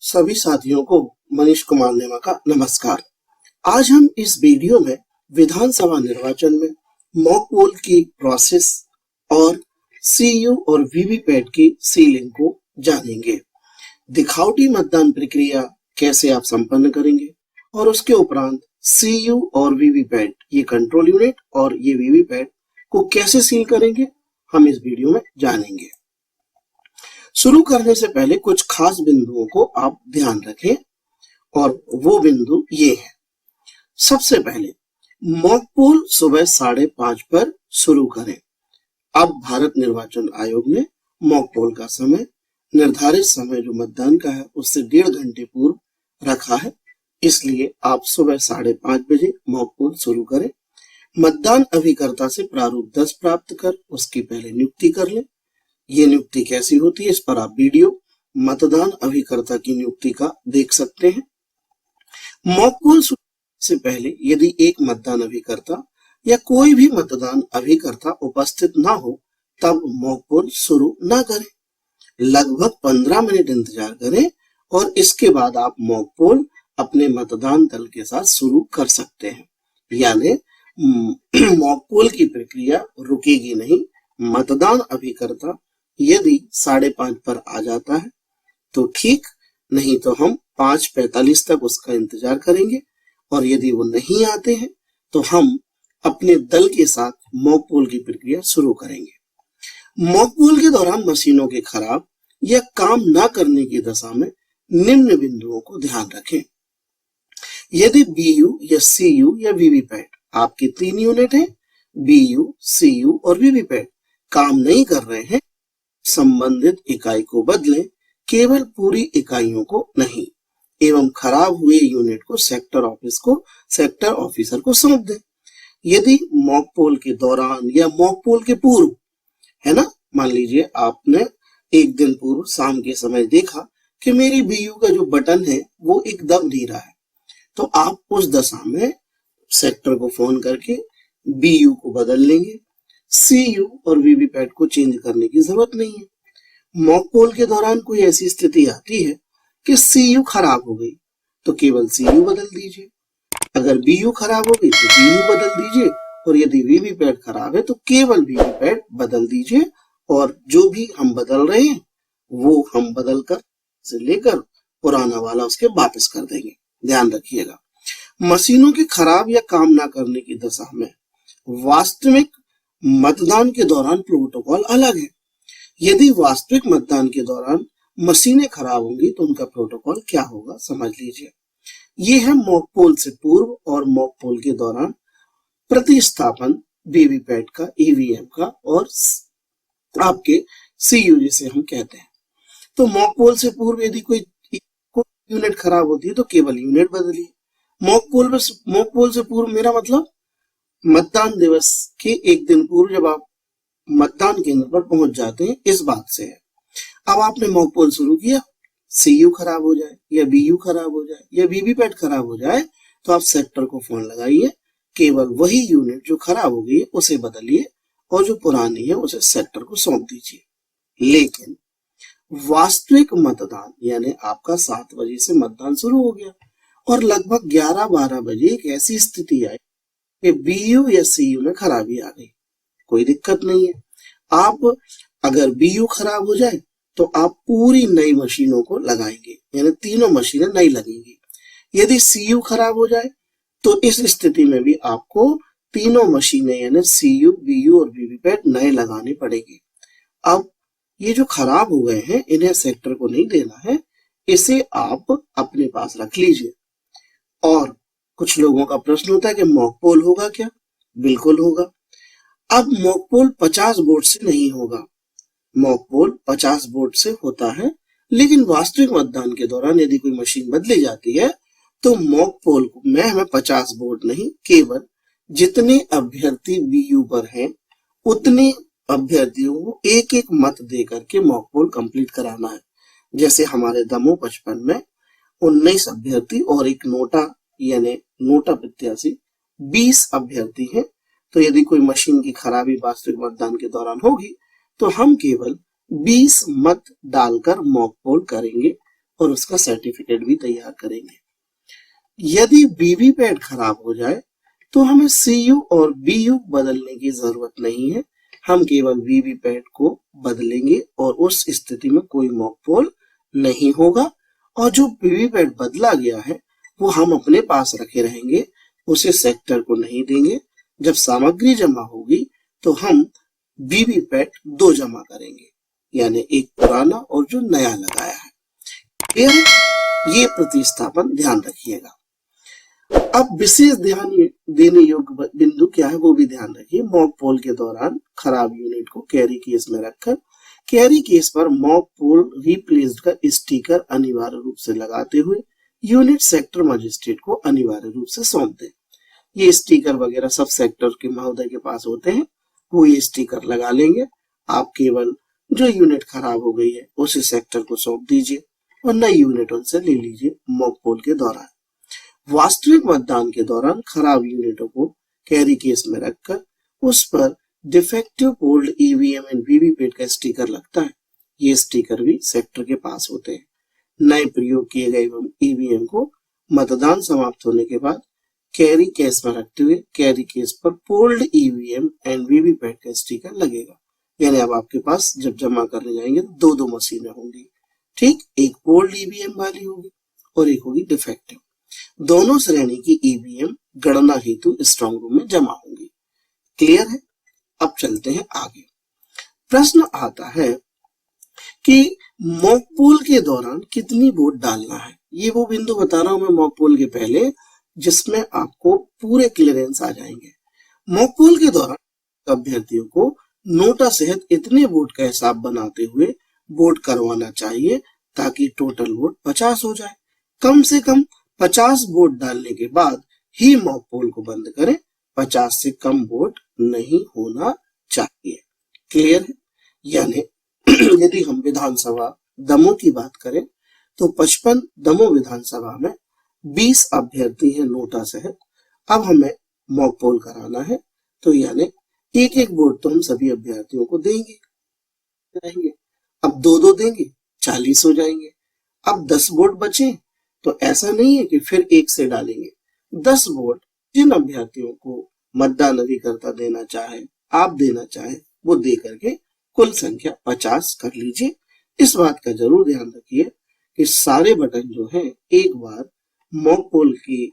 सभी साथियों को मनीष कुमार नेमा का नमस्कार। आज हम इस वीडियो में विधानसभा निर्वाचन में मॉक पोल की प्रोसेस और सीयू और वीवीपैट की सीलिंग को जानेंगे। दिखावटी मतदान प्रक्रिया कैसे आप संपन्न करेंगे और उसके उपरांत सीयू और वीवीपैट, ये कंट्रोल यूनिट और ये वीवीपैट को कैसे सील करेंगे, हम इस वीडियो में जानेंगे। शुरू करने से पहले कुछ खास बिंदुओं को आप ध्यान रखें और वो बिंदु ये है। सबसे पहले मॉक पोल सुबह 5:30 पर शुरू करें। अब भारत निर्वाचन आयोग ने मॉक पोल का समय निर्धारित समय जो मतदान का है उससे 1.5 घंटे पूर्व रखा है, इसलिए आप सुबह 5:30 बजे मॉक पोल शुरू करें। मतदान अभिकर्ता से प्रारूप 10 प्राप्त कर उसकी पहले नियुक्ति कर लें। ये नियुक्ति कैसी होती है, इस पर आप वीडियो मतदान अभिकर्ता की नियुक्ति का देख सकते हैं। मॉक पोल से पहले यदि एक मतदान अभिकर्ता या कोई भी मतदान अभिकर्ता उपस्थित ना हो तब मॉक पोल शुरू ना करें। लगभग 15 मिनट इंतजार करें और इसके बाद आप मॉक पोल अपने मतदान दल के साथ शुरू कर सकते हैं। यानी मॉक पोल की प्रक्रिया रुकेगी नहीं। मतदान अभिकर्ता यदि 5:30 पर आ जाता है तो ठीक, नहीं तो हम 5:45 तक उसका इंतजार करेंगे और यदि वो नहीं आते हैं तो हम अपने दल के साथ मॉक पोल की प्रक्रिया शुरू करेंगे। मॉक पोल के दौरान मशीनों के खराब या काम न करने की दशा में निम्न बिंदुओं को ध्यान रखें। यदि बीयू या सीयू या वीवीपैट, आपकी 3 यूनिट है, बीयू, सीयू और वीवीपैट काम नहीं कर रहे हैं, संबंधित इकाई को बदलें, केवल पूरी इकाइयों को नहीं, एवं खराब हुए यूनिट को सेक्टर ऑफिसर को सौंप दें। यदि मॉक पोल के दौरान या मॉक पोल के पूर्व, है ना, मान लीजिए आपने एक दिन पूर्व शाम के समय देखा कि मेरी बीयू का जो बटन है वो एक दब नहीं रहा है, तो आप उस दशा में सेक्टर को फोन करके बीयू को बदल लेंगे। सीयू और वीवीपैट को चेंज करने की जरूरत नहीं है। मॉक पोल के दौरान कोई ऐसी स्थिति आती है कि सीयू खराब हो गई तो केवल सीयू बदल दीजिए। अगर बीयू खराब हो गई तो बीयू बदल दीजिए और यदि वीवीपैट खराब है तो केवल वीवीपैट बदल दीजिए और जो भी हम बदल रहे हैं वो हम बदल कर से लेकर पुराना वाला उसके वापस कर देंगे। ध्यान रखिएगा, मशीनों के खराब या काम ना करने की दशा में वास्तविक मतदान के दौरान प्रोटोकॉल अलग है। यदि वास्तविक मतदान के दौरान मशीनें खराब होंगी तो उनका प्रोटोकॉल क्या होगा, समझ लीजिए। ये है मॉक पोल से पूर्व और मॉक पोल के दौरान प्रतिस्थापन वीवीपैट का, ईवीएम का और आपके सीयू जिसे हम कहते हैं। तो मॉक पोल से पूर्व यदि कोई यूनिट खराब होती है तो केवल यूनिट बदलिए। मॉक पोल से पूर्व मेरा मतलब मतदान दिवस के एक दिन पूर्व जब आप मतदान केंद्र पर पहुंच जाते हैं, इस बात से है। अब आपने मॉक पोल शुरू किया, सीयू खराब हो जाए या बीयू खराब हो जाए या वीवीपैट खराब हो जाए तो आप सेक्टर को फोन लगाइए, केवल वही यूनिट जो खराब हो गई है उसे बदलिए और जो पुरानी है उसे सेक्टर को सौंप दीजिए। लेकिन वास्तविक मतदान यानी आपका 7 बजे से मतदान शुरू हो गया और लगभग 11-12 बजे एक ऐसी स्थिति आई कि बीयू या सीयू में खराबी आ गई। कोई दिक्कत नहीं है, आप अगर बीयू खराब हो जाए तो आप पूरी नई मशीनों को लगाएंगे, यानी तीनों मशीनें नई लगेंगी। यदि सीयू खराब हो जाए तो इस स्थिति में भी आपको तीनों मशीनें यानी सीयू, बीयू और वीवीपैट नए लगाने पड़ेंगे। अब ये जो खराब हो गए हैं इन्हें सेक्टर को नहीं देना है, इसे आप अपने पास रख लीजिए। और कुछ लोगों का प्रश्न होता है कि मॉक पोल होगा क्या? बिल्कुल होगा। अब मॉक पोल 50 वोट से नहीं होगा, मॉक पोल 50 वोट से होता है, लेकिन वास्तविक मतदान के दौरान यदि कोई मशीन बदली जाती है तो मॉक पोल में हमें 50 वोट नहीं, केवल जितने अभ्यर्थी बीयू पर हैं उतने अभ्यर्थियों को एक एक मत दे करके मॉक पोल कंप्लीट कराना है। जैसे हमारे दमोह 55 में 19 अभ्यर्थी और एक नोटा यानी नोटा प्रत्याशी 20 अभ्यर्थी हैं, तो यदि कोई मशीन की खराबी वास्तविक मतदान के दौरान होगी तो हम केवल 20 मत डालकर मॉक पोल करेंगे और उसका सर्टिफिकेट भी तैयार करेंगे। यदि वीवीपैट खराब हो जाए तो हमें सीयू और बीयू बदलने की जरूरत नहीं है, हम केवल वीवीपैट को बदलेंगे और उस स्थिति में कोई मॉक पोल नहीं होगा, और जो वीवीपैट बदला गया है वो हम अपने पास रखे रहेंगे, उसे सेक्टर को नहीं देंगे। जब सामग्री जमा होगी तो हम वीवीपैट 2 जमा करेंगे, यानी एक पुराना और जो नया लगाया है। फिर ये प्रतिस्थापन ध्यान रखिएगा। अब विशेष ध्यान देने योग्य बिंदु क्या है वो भी ध्यान रखिए। मॉक पोल के दौरान खराब यूनिट को कैरी केस में रखकर कैरी केस पर मॉक पोल रिप्लेस्ड का स्टिकर अनिवार्य रूप से लगाते हुए यूनिट सेक्टर मजिस्ट्रेट को अनिवार्य रूप से सौंप दें। ये स्टिकर वगैरह सब सेक्टर के महोदय के पास होते हैं, वो ये स्टिकर लगा लेंगे। आप केवल जो यूनिट खराब हो गई है उसे सेक्टर को सौंप दीजिए और नई यूनिट उनसे ले लीजिए। मॉक पोल के दौरान वास्तविक मतदान के दौरान खराब यूनिटों को कैरी केस में रखकर उस पर defective polled EVM and VVPAT का स्टिकर लगता है। ये स्टिकर भी सेक्टर के पास होते हैं। नए प्रयोग किए गए ईवीएम को मतदान समाप्त होने के बाद कैरी केस में रखते हुए कैरी केस पर पोल्ड ईवीएम एंड वीवीपैट का स्टिकर लगेगा। यानी अब आपके पास जब जमा करने जाएंगे तो 2 मशीनें होंगी, ठीक, एक पोल्ड ईवीएम वाली होगी और एक होगी डिफेक्टिव। दोनों श्रेणी की ईवीएम गणना हेतु स्ट्रांग रूम में जमा होंगी। क्लियर है? अब चलते हैं आगे। प्रश्न आता है कि मॉक पोल के दौरान कितनी वोट डालना है। ये वो बिंदु बता रहा हूं मैं मॉक पोल के पहले जिसमें आपको पूरे क्लियरेंस आ जाएंगे। मॉक पोल के दौरान अभ्यर्थियों को नोटा सहित इतने वोट का हिसाब बनाते हुए वोट करवाना चाहिए ताकि टोटल वोट 50 हो जाए। कम से कम 50 वोट डालने के बाद ही मॉक पोल को बंद करें। 50 से कम वोट नहीं होना चाहिए। क्लियर है? यानी यदि हम विधानसभा दमोह की बात करें तो 55 दमोह विधानसभा में 20 अभ्यर्थी हैं नोटा सहित। अब हमें मॉक पोल कराना है तो यानी एक एक वोट तो हम सभी अभ्यर्थियों को देंगे। अब 2-2 देंगे, 40 हो जाएंगे। अब 10 वोट बचे तो ऐसा नहीं है कि फिर एक से डालेंगे। 10 वोट जिन अभ्यर्थियों को मतदान अभिकर्ता देना चाहे, आप देना चाहे, वो दे करके कुल संख्या 50 कर लीजिए। इस बात का जरूर ध्यान रखिए कि सारे बटन जो हैं एक बार मॉक पोल की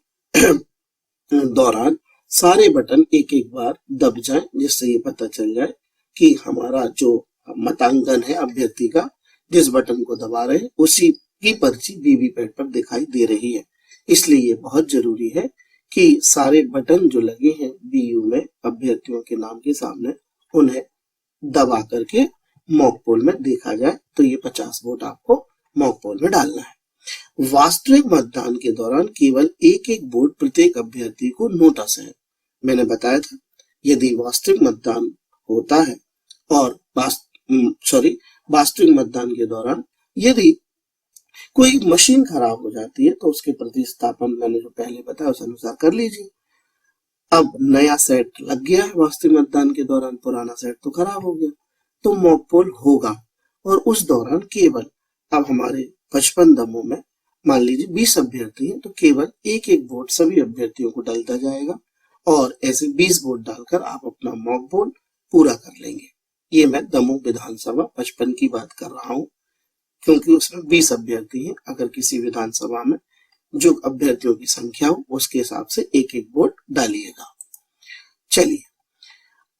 दौरान सारे बटन एक एक बार दब जाएं, जिससे ये पता चल जाए कि हमारा जो मतांकन है अभ्यर्थी का, जिस बटन को दबा रहे हैं उसी की पर्ची वीवीपैट पर दिखाई दे रही है। इसलिए ये बहुत जरूरी है कि सारे बटन जो लगे हैं बीयू में अभ्यर्थियों के नाम के सामने उन्हें दबा करके मॉक पोल में देखा जाए। तो ये 50 वोट आपको मॉक पोल में डालना है। वास्तविक मतदान के दौरान केवल एक एक वोट प्रत्येक अभ्यर्थी को नोटा सहित, मैंने बताया था यदि वास्तविक मतदान होता है और वास्तविक मतदान के दौरान यदि कोई मशीन खराब हो जाती है तो उसके प्रतिस्थापन मैंने जो पहले बताया उस अनुसार कर लीजिए। अब नया सेट लग गया है वास्तविक मतदान के दौरान, पुराना सेट तो खराब हो गया, तो मॉक पोल होगा और उस दौरान केवल अब हमारे 55 दमों में मान लीजिए 20 अभ्यर्थी हैं तो केवल एक एक वोट सभी अभ्यर्थियों को डालता जाएगा और ऐसे 20 वोट डालकर आप अपना मॉक पोल पूरा कर लेंगे। ये मैं दमोह विधानसभा 55 की बात कर रहा हूं क्योंकि उसमें 20 अभ्यर्थी हैं। अगर किसी विधानसभा में जो अभ्यर्थियों की संख्या हो उसके हिसाब से एक एक वोट डालिएगा। चलिए,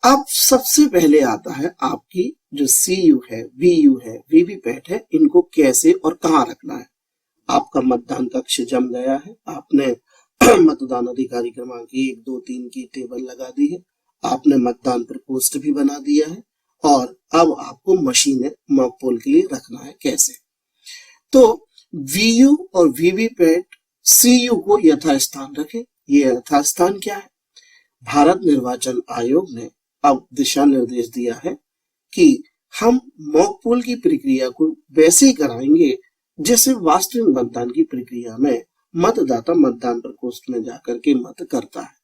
अब सबसे पहले आता है आपकी जो सीयू है, वीयू है, वीवीपैट है, इनको कैसे और कहाँ रखना है। आपका मतदान कक्ष जम गया है, आपने मतदान अधिकारी क्रमांक 1, 2, 3 की टेबल लगा दी है, आपने मतदान प्रकोष्ठ भी बना दिया है और अब आपको मशीनें मॉक पोल के लिए रखना है। कैसे? तो वीयू और वीवीपैट सीयू को यथास्थान रखें। ये यथास्थान क्या है? भारत निर्वाचन आयोग ने अब दिशा निर्देश दिया है कि हम मॉक पोल की प्रक्रिया को वैसे ही कराएंगे जैसे वास्तविक मतदान की प्रक्रिया में मतदाता मतदान प्रकोष्ठ में जाकर के मत करता है।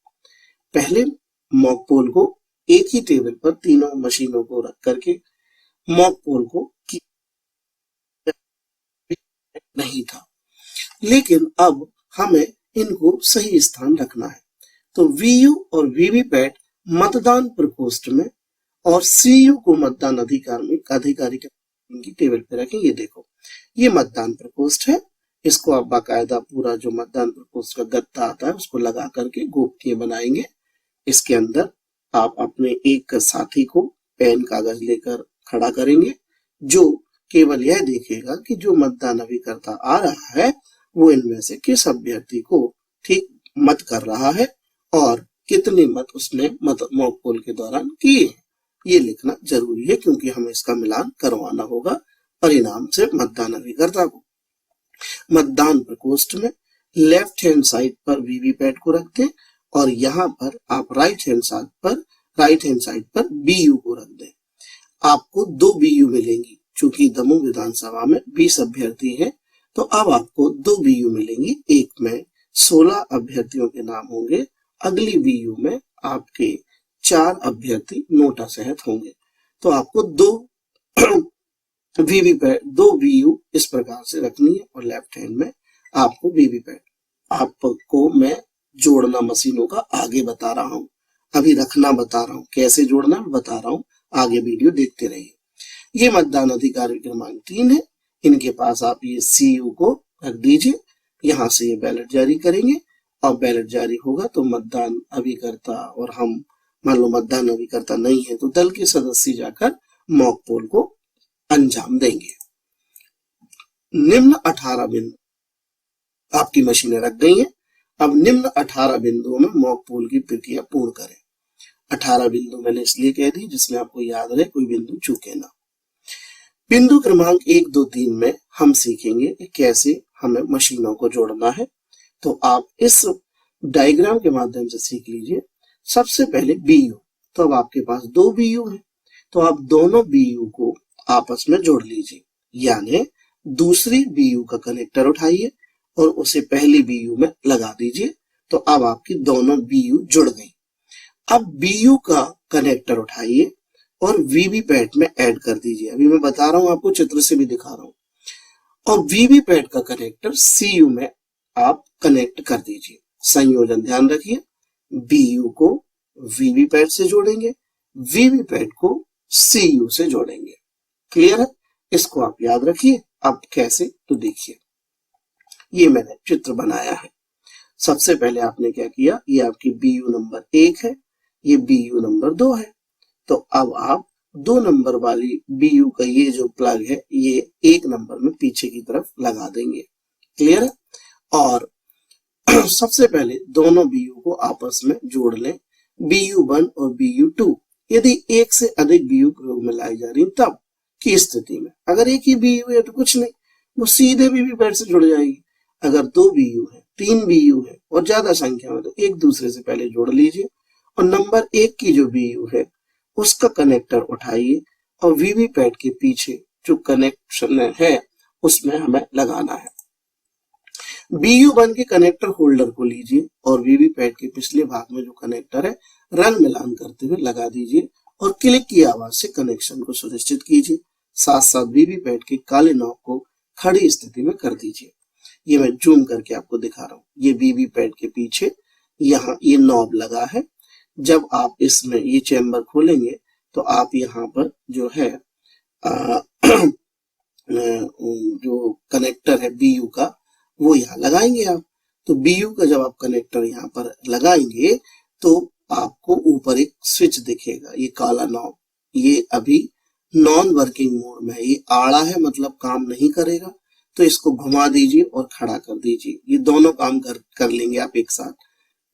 पहले मॉक पोल को एक ही टेबल पर तीनों मशीनों को रख करके मॉक पोल को नहीं था, लेकिन अब हमें इनको सही स्थान रखना है। तो वीयू और वीवीपैट मतदान प्रकोष्ठ में और सीयू को मतदान अधिकारी की टेबल पे रखें। ये देखो, ये मतदान प्रकोष्ठ है, इसको आप बाकायदा पूरा जो मतदान प्रकोष्ठ का गत्ता आता है उसको लगा करके गोपनीय बनाएंगे। इसके अंदर आप अपने एक साथी को पेन कागज लेकर खड़ा करेंगे, जो केवल यह देखेगा कि जो मतदान अभिकर्ता आ रहा है वो इनमें से किस अभ्यर्थी को ठीक मत कर रहा है और कितने मत उसने मॉक पोल के दौरान किए। ये लिखना जरूरी है क्योंकि हमें इसका मिलान करवाना होगा परिणाम से मतदान अभिकर्ता को। मतदान प्रकोष्ठ में लेफ्ट हैंड साइड पर वीवीपैट को रख दें और यहाँ पर आप राइट हैंड साइड पर बीयू को रख दें। आपको 2 बीयू मिलेंगी, चूंकि दमोह विधानसभा में 20 अभ्यर्थी हैं, तो अब आपको 2 बीयू मिलेंगी। एक में 16 अभ्यर्थियों के नाम होंगे, अगली बीयू में आपके 4 अभ्यर्थी नोटा सहित होंगे। तो आपको 2 बीयू इस प्रकार से रखनी है और लेफ्ट हैंड में आपको वीवीपैट। आपको मैं जोड़ना मशीनों का आगे बता रहा हूँ, अभी रखना बता रहा हूँ, कैसे जोड़ना बता रहा हूँ, आगे वीडियो देखते रहिए। ये मतदान अधिकारी क्रमांक 3 है, इनके पास आप ये सीयू को रख दीजिए। यहाँ से ये बैलेट जारी करेंगे और बैलेट जारी होगा तो मतदान अभिकर्ता और हम मान लो मतदान अभिकर्ता नहीं है तो दल के सदस्य जाकर मॉक पोल को अंजाम देंगे। निम्न 18 बिंदु आपकी मशीनें रख गई हैं। अब निम्न 18 बिंदुओं में मॉक पोल की प्रक्रिया पूर्ण करें। 18 बिंदु मैंने इसलिए कह दी जिसमें आपको याद रहे, कोई बिंदु चूके ना। बिंदु क्रमांक 1, 2, 3 में हम सीखेंगे कि कैसे हमें मशीनों को जोड़ना है। तो आप इस डायग्राम के माध्यम से सीख लीजिए। सबसे पहले बीयू, तो अब आपके पास 2 बीयू है, तो आप दोनों बीयू को आपस में जोड़ लीजिए, यानी दूसरी बीयू का कनेक्टर उठाइए और उसे पहली बीयू में लगा दीजिए। तो अब आपकी दोनों बीयू जुड़ गई। अब बीयू का कनेक्टर उठाइए और वीवीपैट में ऐड कर दीजिए। अभी मैं बता रहा हूं, आपको चित्र से भी दिखा रहा हूं। और वीवीपैट का कनेक्टर सीयू में आप कनेक्ट कर दीजिए। संयोजन ध्यान रखिए, बीयू को वीवीपैट से जोड़ेंगे, वीवीपैट को सीयू से जोड़ेंगे। क्लियर है? इसको आप याद रखिए। अब कैसे, तो देखिए, ये मैंने चित्र बनाया है। सबसे पहले आपने क्या किया, ये आपकी बीयू नंबर 1 है, ये बीयू नंबर 2 है। तो अब आप 2 नंबर वाली बीयू का ये जो प्लग है ये 1 नंबर में पीछे की तरफ लगा देंगे। क्लियर है? और सबसे पहले दोनों बीयू को आपस में जोड़ लें, BU1 और BU2। यदि एक से अधिक बीयू प्रयोग में लाई जा रही तब की स्थिति में, अगर एक ही बीयू है तो कुछ नहीं, वो सीधे वीवीपैट से जुड़ जाएगी। अगर 2 बीयू है, 3 बीयू है और ज्यादा संख्या में, तो एक दूसरे से पहले जोड़ लीजिए और नंबर 1 की जो बीयू है उसका कनेक्टर उठाइए और वीवीपैट के पीछे जो कनेक्शन है उसमें हमें लगाना है। BU1 के कनेक्टर होल्डर को लीजिए और वीवीपैट के पिछले भाग में जो कनेक्टर है रंग मिलान करते हुए लगा दीजिए और क्लिक की आवाज से कनेक्शन को सुनिश्चित कीजिए। साथ साथ वीवीपैट के काले नॉब को खड़ी स्थिति में कर दीजिए। ये मैं जूम करके आपको दिखा रहा हूँ। ये वीवीपैट के पीछे यहाँ ये नॉब लगा है। जब आप इसमें ये चेम्बर खोलेंगे तो आप यहाँ पर जो है जो कनेक्टर है बीयू का वो यहाँ लगाएंगे आप। तो बीयू का जब आप कनेक्टर यहाँ पर लगाएंगे तो आपको ऊपर एक स्विच दिखेगा, ये काला नॉब, ये अभी नॉन वर्किंग मोड में है, ये आड़ा है मतलब काम नहीं करेगा। तो इसको घुमा दीजिए और खड़ा कर दीजिए। ये दोनों काम कर लेंगे आप एक साथ।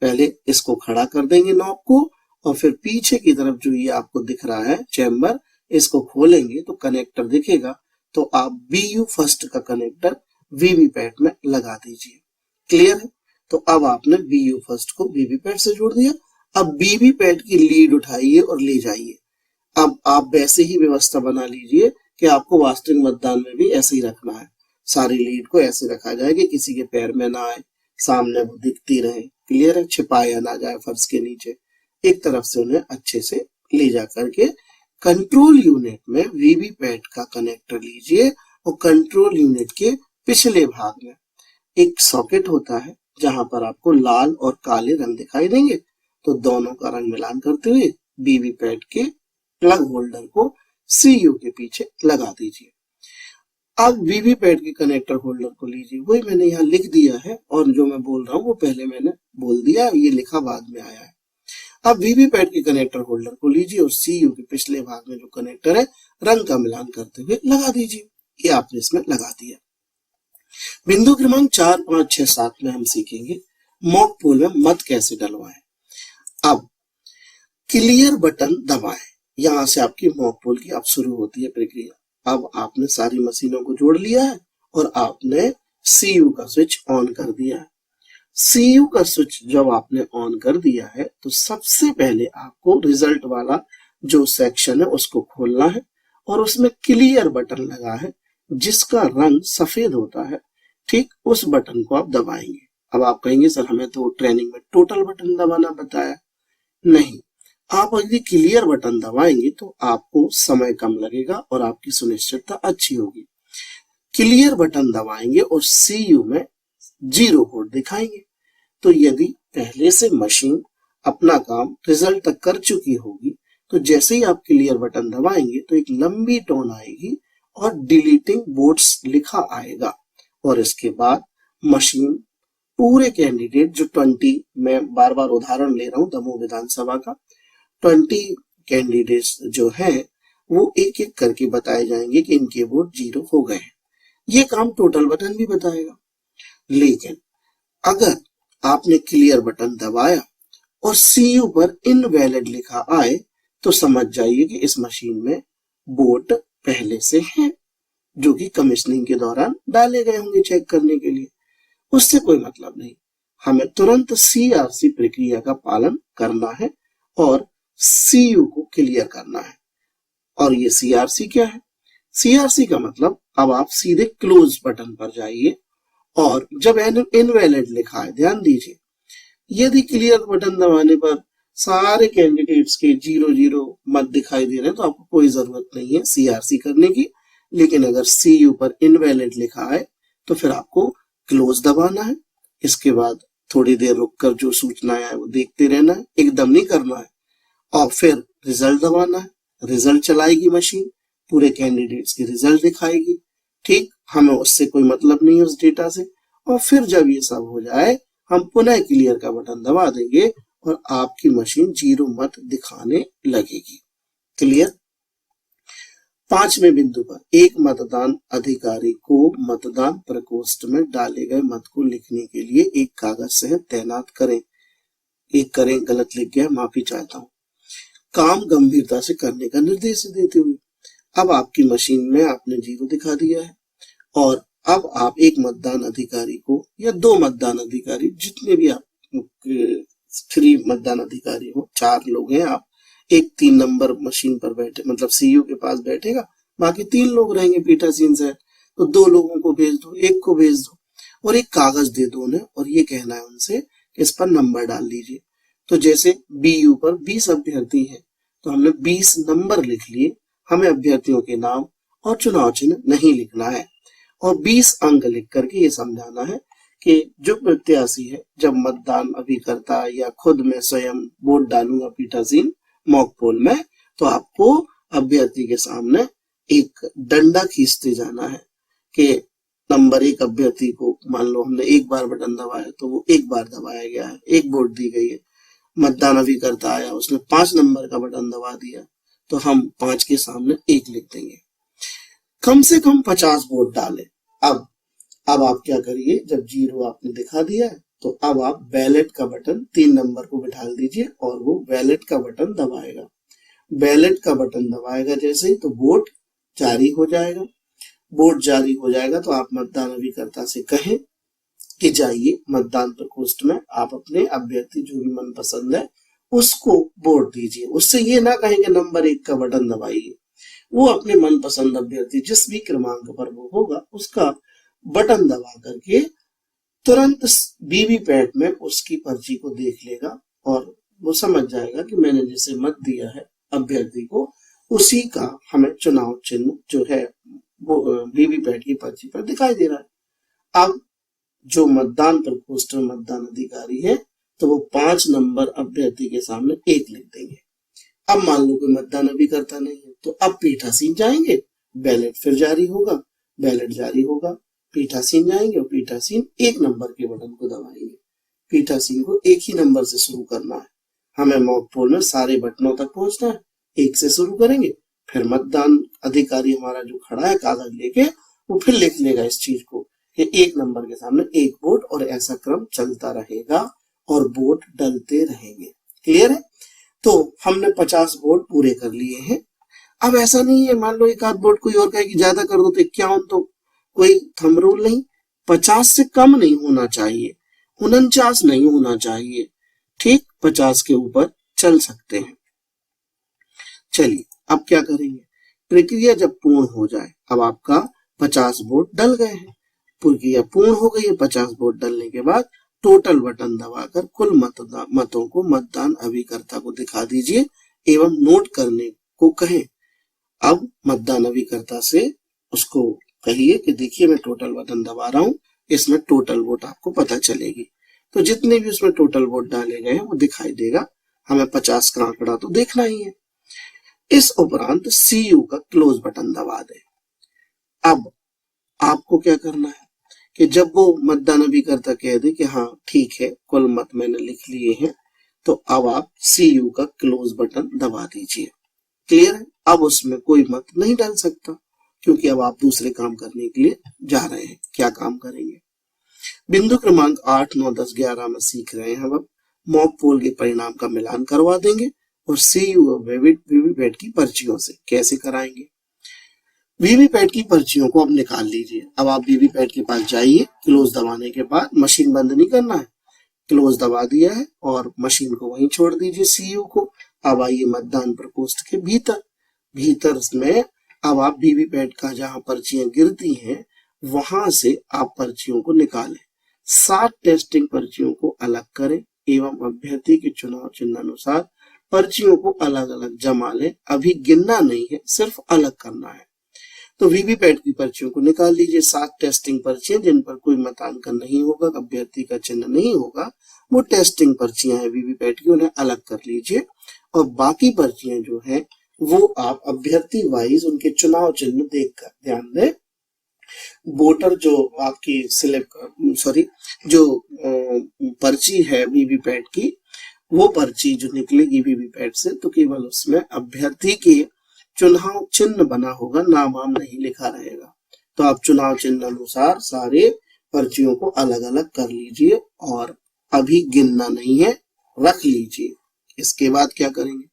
पहले इसको खड़ा कर देंगे नॉब को और फिर पीछे की तरफ जो ये आपको दिख रहा है चैम्बर, इसको खोलेंगे तो कनेक्टर दिखेगा। तो आप BU फर्स्ट का कनेक्टर वीवीपैट में लगा दीजिए। क्लियर है? तो अब आपने BU फर्स्ट को वीवीपैट से जोड़ दिया। अब वीवीपैट की लीड उठाइए और ले जाइए। अब आप वैसे ही व्यवस्था बना लीजिए कि आपको वास्तविक मतदान में भी ऐसे ही रखना है। सारी लीड को ऐसे रखा जाए कि किसी के पैर में ना आए, सामने वो दिखती रहे। क्लियर है? छिपाया ना जाए फर्श के नीचे। एक तरफ से उन्हें अच्छे से ले जा करके कंट्रोल यूनिट में वीवीपैट का कनेक्टर लीजिए और कंट्रोल यूनिट के पिछले भाग में एक सॉकेट होता है जहां पर आपको लाल और काले रंग दिखाई देंगे, तो दोनों का रंग मिलान करते हुए वीवीपैट के प्लग होल्डर को सीयू के पीछे लगा दीजिए। अब वीवीपैट के कनेक्टर होल्डर को लीजिए, वही मैंने यहाँ लिख दिया है और जो मैं बोल रहा हूँ वो पहले मैंने बोल दिया, ये लिखा बाद में आया है। अब वीवीपैट के कनेक्टर होल्डर को लीजिए और सीयू के पिछले भाग में जो कनेक्टर है रंग का मिलान करते हुए लगा दीजिए। ये आपने इसमें लगा दिया। बिंदु क्रमांक 4, 5, 6, 7 में हम सीखेंगे मॉक पोल में मत कैसे डलवाएं। अब क्लियर बटन दबाएं, यहां से आपकी मॉक पोल की अब शुरू होती है प्रक्रिया। अब आपने सारी मशीनों को जोड़ लिया है और आपने सीयू का स्विच ऑन कर दिया है। सीयू का स्विच जब आपने ऑन कर दिया है तो सबसे पहले आपको रिजल्ट वाला जो सेक्शन है उसको खोलना है और उसमें क्लियर बटन लगा है जिसका रंग सफेद होता है, ठीक उस बटन को आप दबाएंगे। अब आप कहेंगे सर हमें तो ट्रेनिंग में टोटल बटन दबाना बताया। नहीं, आप यदि क्लियर बटन दबाएंगे तो आपको समय कम लगेगा और आपकी सुनिश्चितता अच्छी होगी। क्लियर बटन दबाएंगे और सीयू में 0 वोल्ट दिखाएंगे। तो यदि पहले से मशीन अपना काम रिजल्ट तक कर चुकी होगी तो जैसे ही आप क्लियर बटन दबाएंगे तो एक लंबी टोन आएगी और डिलीटिंग बोर्ड्स लिखा आएगा और इसके बाद मशीन पूरे कैंडिडेट जो 20, मैं बार बार उदाहरण ले रहा हूं दमोह विधानसभा का, 20 कैंडिडेट्स जो हैं वो एक एक करके बताए जाएंगे कि इनके वोट 0 हो गए हैं। ये काम टोटल बटन भी बताएगा। लेकिन अगर आपने क्लियर बटन दबाया और सीयू पर इनवैलिड लिखा आए तो समझ जाइए कि इस मशीन में वोट पहले से हैं जो कि कमिश्निंग के दौरान डाले गए होंगे चेक करने के लिए। उससे कोई मतलब नहीं, हमें तुरंत सीआरसी प्रक्रिया का पालन करना है और सीयू को क्लियर करना है। और ये सीआरसी क्या है? सीआरसी का मतलब अब आप सीधे क्लोज बटन पर जाइए और जब इनवैलिड लिखा है, ध्यान दीजिए, यदि क्लियर बटन दबाने पर सारे कैंडिडेट्स के 0-0 मत दिखाई दे रहे हैं तो आपको कोई जरूरत नहीं है सीआरसी करने की। लेकिन अगर सीयू पर इनवैलिड लिखा है तो फिर आपको क्लोज दबाना है। इसके बाद थोड़ी देर रुककर जो सूचना है वो देखते रहना है, एकदम नहीं करना है। और फिर रिजल्ट दबाना है, रिजल्ट चलाएगी मशीन, पूरे कैंडिडेट्स की रिजल्ट दिखाएगी। ठीक, हमें उससे कोई मतलब नहीं है उस डेटा से। और फिर जब ये सब हो जाए हम पुनः क्लियर का बटन दबा देंगे और आपकी मशीन 0 मत दिखाने लगेगी। क्लियर? 5वें बिंदु पर एक मतदान अधिकारी को मतदान प्रकोष्ठ में डाले गए मत को लिखने के लिए एक कागज सहित तैनात करें। गलत लिख गया, माफी चाहता हूँ। काम गंभीरता से करने का निर्देश देते हुए अब आपकी मशीन में आपने 0 दिखा दिया है और अब आप एक मतदान अधिकारी को या 2 मतदान अधिकारी, जितने भी आप 3 मतदान अधिकारी हो, 4 लोग हैं आप, एक 3 नंबर मशीन पर बैठे, मतलब सीयू के पास बैठेगा, बाकी 3 लोग रहेंगे पीठासीन से, तो 2 लोगों को भेज दो, एक को भेज दो और एक कागज दे दो उन्हें और ये कहना है उनसे कि इस पर नंबर डाल लीजिए। तो जैसे बीयू पर 20 अभ्यर्थी हैं तो हमने 20 नंबर लिख लिए। हमें अभ्यर्थियों के नाम और चुनाव चिन्ह नहीं लिखना है और 20 अंक लिख करके ये समझाना है कि जो प्रत्याशी है जब मतदान अभी करता है या खुद में स्वयं वोट डालूंगा पीठासीन मॉक पोल में, तो आपको अभ्यर्थी के सामने एक डंडा खींचते जाना है कि नंबर 1 अभ्यर्थी को, मान लो हमने एक बार बटन दबाया तो वो एक बार दबाया गया है, एक वोट दी गई है। मतदान अभी करता आया, उसने 5 नंबर का बटन दबा दिया तो हम 5 के सामने 1 लिख देंगे। कम से कम 50 वोट डालें। अब आप क्या करिए, जब 0 आपने दिखा दिया है तो अब आप बैलेट का बटन 3 नंबर को बिठा दीजिए और वो बैलेट का बटन दबाएगा। बैलेट का बटन दबाएगा जैसे ही तो वोट जारी हो जाएगा। वोट जारी हो जाएगा तो आप मतदान अभिकर्ता से कहें कि जाइए मतदान प्रकोष्ठ में आप अपने अभ्यर्थी जो भी मनपसंद है उसको वोट दीजिए। उससे ये ना कहें कि नंबर 1 का बटन दबाइए, वो अपने मनपसंद अभ्यर्थी जिस भी क्रमांक पर वो होगा उसका बटन दबा करके तुरंत वीवीपैट में उसकी पर्ची को देख लेगा और वो समझ जाएगा कि मैंने जिसे मत दिया है अभ्यर्थी को उसी का हमें चुनाव चिन्ह जो है वो वीवीपैट की पर्ची पर दिखाई दे रहा है। अब जो मतदान प्रकोष्ठ में मतदान अधिकारी है तो वो 5 नंबर अभ्यर्थी के सामने 1 लिख देंगे। अब मान लो कोई मतदान अभी करता नहीं है तो अब पीठासीन जाएंगे, बैलेट फिर जारी होगा, बैलेट जारी होगा, पीठासीन जाएंगे और पीठासीन 1 नंबर के बटन को दबाएंगे। पीठासीन को 1 ही नंबर से शुरू करना है। हमें मॉक पोल में सारे बटनों तक पहुंचना है। 1 से शुरू करेंगे, फिर मतदान अधिकारी हमारा जो खड़ा है कागज लेके वो फिर लिख लेगा इस चीज को कि 1 नंबर के सामने 1 वोट, और ऐसा क्रम चलता रहेगा और वोट डलते रहेंगे। क्लियर है? तो हमने 50 वोट पूरे कर लिए हैं। अब ऐसा नहीं है मान लो एक आध वोट कोई और कहे कि ज्यादा कर दो तो 51, तो कोई थंब रूल नहीं। 50 से कम नहीं होना चाहिए, 49 नहीं होना चाहिए, ठीक, 50 के ऊपर चल सकते हैं। चलिए अब क्या करेंगे, प्रक्रिया जब पूर्ण हो जाए, अब आपका 50 वोट डल गए हैं, प्रक्रिया पूर्ण हो गई है। 50 वोट डलने के बाद टोटल बटन दबाकर कुल मतों को मतदान अभिकर्ता को दिखा दीजिए एवं नोट करने को कहें। अब मतदान अभिकर्ता से उसको कहिए कि देखिए मैं टोटल बटन दबा रहा हूँ, इसमें टोटल वोट आपको पता चलेगी। तो जितने भी उसमें टोटल वोट डाले गए हैं वो दिखाई देगा। हमें 50 का आंकड़ा तो देखना ही है। इस उपरांत CU का क्लोज बटन दबा दें। अब आपको क्या करना है कि जब वो मतदान अभिकर्ता कह दे कि हाँ ठीक है कुल मत मैंने लिख लिए हैं, तो अब आप CU का क्लोज बटन दबा दीजिए। क्लियर है? अब उसमें कोई मत नहीं डाल सकता क्योंकि अब आप दूसरे काम करने के लिए जा रहे हैं। क्या काम करेंगे? बिंदु क्रमांक 8, 9, 10, 11 में सीख रहे हैं। अब मॉक पोल के परिणाम का मिलान करवा देंगे और CU और वीवीपैट की पर्चियों से। कैसे कराएंगे? वीवीपैट की पर्चियों को अब निकाल लीजिए। अब आप वीवीपैट के पास जाइए, क्लोज दबाने के बाद मशीन बंद नहीं करना है, क्लोज दबा दिया है और मशीन को वहीं छोड़ दीजिए CU को। अब आइए मतदान प्रकोष्ठ के भीतर में अब आप वीवीपैट का जहां पर्चियां गिरती हैं वहां से आप पर्चियों को निकालें। 7 टेस्टिंग पर्चियों को अलग करें एवं अभ्यर्थी के चुनाव चिन्ह अनुसार पर्चियों को अलग अलग जमा लें। अभी गिनना नहीं है, सिर्फ अलग करना है। तो वीवीपैट की पर्चियों को निकाल लीजिए। 7 टेस्टिंग पर्चियां जिन पर कोई मतांकन नहीं होगा, अभ्यर्थी का चिन्ह नहीं होगा, वो टेस्टिंग पर्चियां हैं वीवीपैट की, उन्हें अलग कर लीजिए। और बाकी पर्चियां जो है वो आप अभ्यर्थी वाइज उनके चुनाव चिन्ह देखकर, ध्यान दें, वोटर जो आपकी जो पर्ची है वीवीपैट की, वो पर्ची जो निकलेगी वीवीपैट से तो केवल उसमें अभ्यर्थी के चुनाव चिन्ह बना होगा, नाम वाम नहीं लिखा रहेगा। तो आप चुनाव चिन्ह अनुसार सारे पर्चियों को अलग अलग कर लीजिए और अभी गिनना नहीं है, रख लीजिए। इसके बाद क्या करेंगे?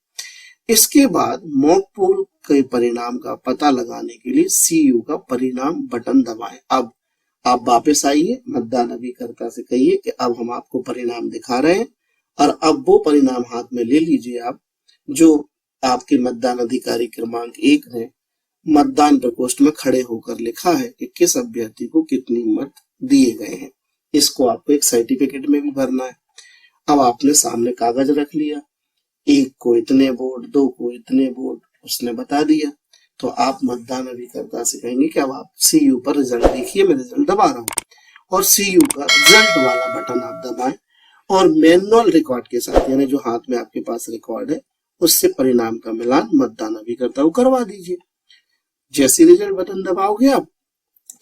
इसके बाद मॉक पोल के परिणाम का पता लगाने के लिए CU का परिणाम बटन दबाएं। अब आप वापस आइए, मतदान अभिकर्ता से कहिए कि अब हम आपको परिणाम दिखा रहे हैं और अब वो परिणाम हाथ में ले लीजिए आप, जो आपके मतदान अधिकारी क्रमांक 1 ने मतदान प्रकोष्ठ में खड़े होकर लिखा है कि किस अभ्यर्थी को कितनी मत दिए गए हैं। इसको आपको एक सर्टिफिकेट में भी भरना है। अब आपने सामने कागज रख लिया, 1 को इतने वोट, 2 को इतने वोट, उसने बता दिया। तो आप मतदान अभिकर्ता से कहेंगे कि अब आप CU पर रिजल्ट देखिए, मैं रिजल्ट दबा रहा हूँ, और CU का रिजल्ट वाला बटन आप दबाएं और मैनुअल रिकॉर्ड के साथ, यानी जो हाथ में आपके पास रिकॉर्ड है उससे परिणाम का मिलान मतदान अभिकर्ता को करवा दीजिए। जैसे रिजल्ट बटन दबाओगे आप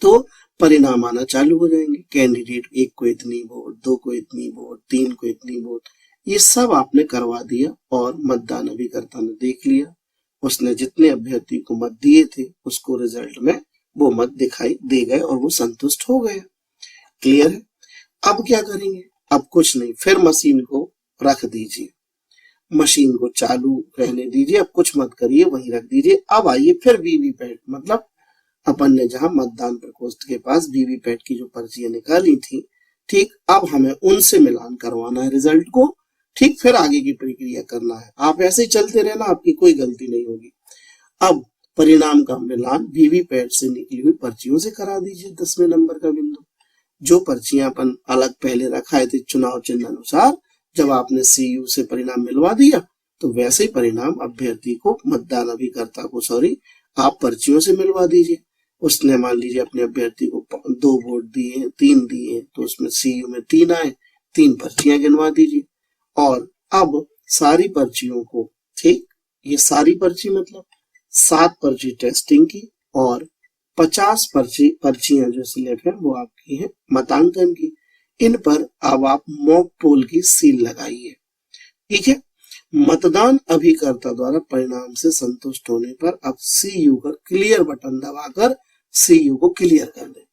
तो परिणाम आना चालू हो जाएंगे। कैंडिडेट 1 को इतनी वोट, 2 को इतनी वोट, 3 को इतनी वोट, ये सब आपने करवा दिया और मतदान अभिकर्ता ने देख लिया। उसने जितने अभ्यर्थी को मत दिए थे उसको रिजल्ट में वो मत दिखाई दे गए और वो संतुष्ट हो गए। क्लियर है? अब क्या करेंगे? अब कुछ नहीं, फिर मशीन को रख दीजिए, मशीन को चालू रहने दीजिए, अब कुछ मत करिए, वहीं रख दीजिए। अब आइए फिर वीवीपैट, मतलब अपन ने जहां मतदान प्रकोष्ठ के पास वीवीपैट की जो पर्चियां निकाली थी, ठीक, अब हमें उनसे मिलान करवाना है रिजल्ट को। ठीक, फिर आगे की प्रक्रिया करना है। आप ऐसे ही चलते रहना, आपकी कोई गलती नहीं होगी। अब परिणाम का मिलान वीवीपैट से निकली हुई पर्चियों से करा दीजिए। 10वें नंबर का बिंदु, जो पर्चियां अपन अलग पहले रखाए थे चुनाव चिन्ह अनुसार, जब आपने CU से परिणाम मिलवा दिया तो वैसे ही परिणाम अभ्यर्थी को, मतदान अभिकर्ता को आप पर्चियों से मिलवा दीजिए। उसने मान लीजिए अपने अभ्यर्थी को 2 वोट दिए, 3 दिए, तो उसमें सीयू में 3 आए, 3 पर्चियां गिनवा दीजिए। और अब सारी पर्चियों को, ठीक, ये सारी पर्ची मतलब 7 पर्ची टेस्टिंग की और 50 पर्चियां जो सिलेक्ट है वो आपकी है मतांकन की। इन पर अब आप मॉक पोल की सील लगाइए। ठीक है। मतदान अभिकर्ता द्वारा परिणाम से संतुष्ट होने पर अब सीयू का क्लियर बटन दबाकर सीयू को क्लियर कर दें।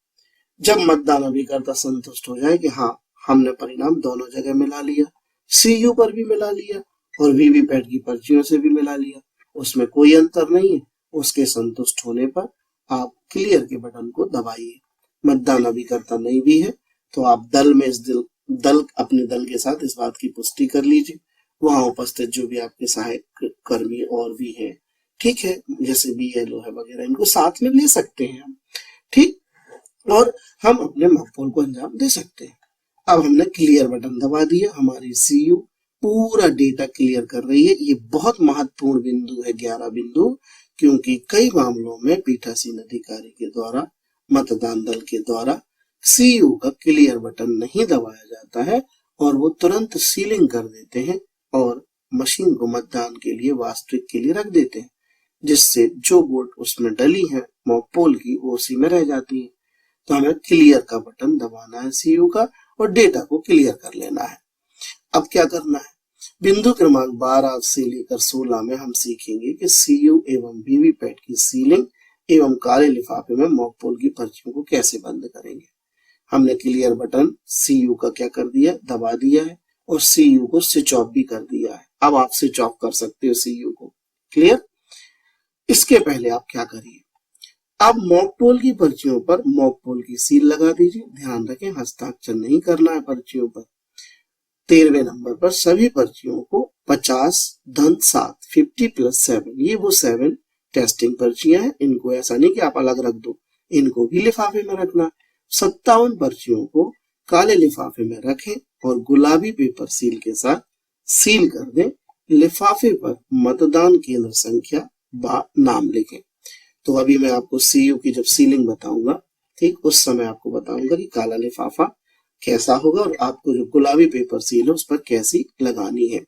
जब मतदान अभिकर्ता संतुष्ट हो जाए कि हाँ हमने परिणाम दोनों जगह मिला लिया, सीयू पर भी मिला लिया और वीवीपैट की पर्चियों से भी मिला लिया, उसमें कोई अंतर नहीं है, उसके संतुष्ट होने पर आप क्लियर के बटन को दबाइए। मतदान अभिकर्ता नहीं भी है तो आप दल में अपने दल के साथ इस बात की पुष्टि कर लीजिए। वहां उपस्थित जो भी आपके सहायक कर्मी और भी हैं, ठीक है, जैसे बीएलओ है वगैरह, इनको साथ में ले सकते हैं हम, ठीक, और हम अपने मॉक पोल को अंजाम दे सकते हैं। अब हमने क्लियर बटन दबा दिया, हमारी सीयू पूरा डेटा क्लियर कर रही है। ये बहुत महत्वपूर्ण बिंदु है, 11 बिंदु, क्योंकि कई मामलों में पीठासीन अधिकारी के द्वारा, मतदान दल के द्वारा सीयू का क्लियर बटन नहीं दबाया जाता है और वो तुरंत सीलिंग कर देते हैं और मशीन को मतदान के लिए वास्तविक के लिए रख देते हैं, जिससे जो वोट उसमें डली है मॉक पोल की वो उसी में रह जाती है। तो हमें क्लियर का बटन दबाना है सीयू का और डेटा को क्लियर कर लेना है। अब क्या करना है, बिंदु क्रमांक 12 से लेकर 16 में हम सीखेंगे कि सीयू एवं वीवीपैट की सीलिंग एवं काले लिफाफे में मॉक पोल की पर्चियों को कैसे बंद करेंगे। हमने क्लियर बटन सीयू का क्या कर दिया, दबा दिया है और सीयू को स्विच ऑफ भी कर दिया है। अब आप स्विच ऑफ कर सकते हो सीयू को। क्लियर। इसके पहले आप क्या करिए, अब मॉक पोल की पर्चियों पर मॉक पोल की सील लगा दीजिए। ध्यान रखें हस्ताक्षर नहीं करना है पर्चियों पर। 13वें नंबर पर सभी पर्चियों को 50 धन 7 50 + 7, ये वो 7 टेस्टिंग पर्चियां हैं। इनको ऐसा नहीं कि आप अलग रख दो, इनको भी लिफाफे में रखना। 57 पर्चियों को काले लिफाफे में रखें और गुलाबी पेपर सील के साथ सील कर दें। लिफाफे पर मतदान केंद्र संख्या व नाम लिखें। तो अभी मैं आपको सीयू की जब सीलिंग बताऊंगा, ठीक, उस समय आपको बताऊंगा कि काला लिफाफा कैसा होगा और आपको जो गुलाबी पेपर सील है उस पर कैसी लगानी है।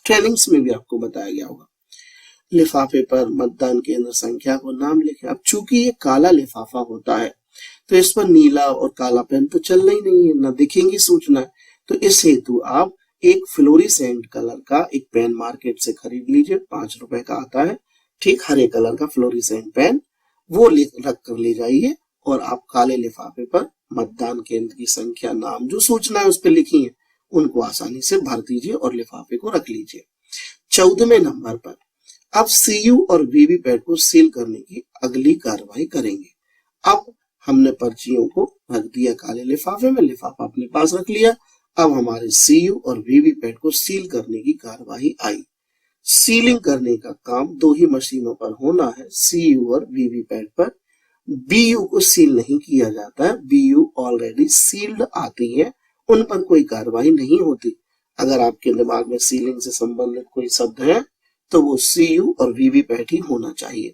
ट्रेनिंग्स में भी आपको बताया गया होगा। लिफाफे पर मतदान केंद्र संख्या को नाम लिखें। अब चूंकि ये काला लिफाफा होता है तो इस पर नीला और काला पेन तो चलना ही नहीं है, ना दिखेंगी सूचना। तो इस हेतु आप एक फ्लोरिसेंट कलर का एक पेन मार्केट से खरीद लीजिए, 5 रुपए का आता है, ठीक, हरे कलर का फ्लोरिसेंट पेन, वो रख कर ले जाइए और आप काले लिफाफे पर मतदान केंद्र की संख्या, नाम, जो सूचनाएं उस पर लिखी है उनको आसानी से भर दीजिए और लिफाफे को रख लीजिए। 14वें नंबर पर अब सीयू और वीवीपैट को सील करने की अगली कार्रवाई करेंगे। अब हमने पर्चियों को रख दिया काले लिफाफे में, लिफाफा अपने पास रख लिया। अब हमारे सीयू और वीवीपैट को सील करने की कार्रवाई आई। सीलिंग करने का काम 2 ही मशीनों पर होना है, सीयू और वीवीपैट पर। बीयू को सील नहीं किया जाता है, बीयू ऑलरेडी सील्ड आती है, उन पर कोई कार्रवाई नहीं होती। अगर आपके दिमाग में सीलिंग से संबंधित कोई शब्द है तो वो सीयू और वीवीपैट ही होना चाहिए।